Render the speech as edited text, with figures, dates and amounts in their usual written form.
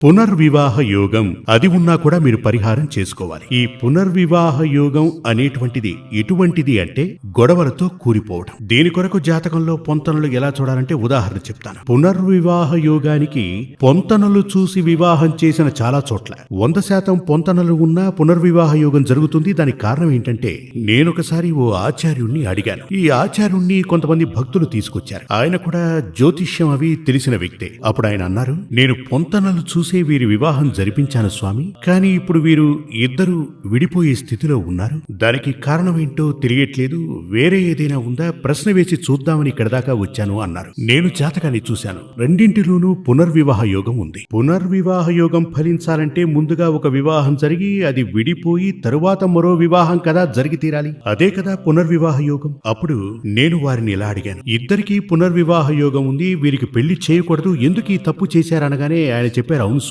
పునర్వివాహ యోగం అది ఉన్నా కూడా మీరు పరిహారం చేసుకోవాలి. ఈ పునర్వివాహ యోగం అనేటువంటిది ఎటువంటిది అంటే గొడవలతో కూలిపోవడం. దీని కొరకు జాతకంలో పొంతనలు ఎలా చూడాలంటే ఉదాహరణ చెప్తాను. పునర్వివాహ యోగానికి పొంతనలు చూసి వివాహం చేసిన చాలా చోట్ల 100% పొంతనలు ఉన్నా పునర్వివాహ యోగం జరుగుతుంది. దానికి కారణం ఏంటంటే నేనొకసారి ఓ ఆచార్యుణ్ణి అడిగాను. ఈ ఆచార్యుణ్ణి కొంతమంది భక్తులు తీసుకొచ్చారు. ఆయన కూడా జ్యోతిష్యం అవి తెలిసిన వ్యక్తే. అప్పుడు ఆయన అన్నారు, నేను పొంతనలు చూసి వీరి వివాహం జరిపించాను స్వామి, కానీ ఇప్పుడు వీరు ఇద్దరు విడిపోయే స్థితిలో ఉన్నారు. దానికి కారణమేంటో తెలియట్లేదు. వేరే ఏదైనా ఉందా, ప్రశ్న వేసి చూద్దామని ఇక్కడ దాకా వచ్చాను అన్నారు. నేను జాతకాన్ని చూశాను. రెండింటిలోనూ పునర్వివాహ యోగం ఉంది. పునర్వివాహ యోగం ఫలించాలంటే ముందుగా ఒక వివాహం జరిగి అది విడిపోయి తరువాత మరో వివాహం కదా జరిగి తీరాలి. అదే కదా పునర్వివాహ యోగం. అప్పుడు నేను వారిని ఇలా అడిగాను, ఇద్దరికీ పునర్వివాహ యోగం ఉంది, వీరికి పెళ్లి చేయకూడదు, ఎందుకు ఈ తప్పు చేశారనగానే ఆయన చెప్పారు, అవును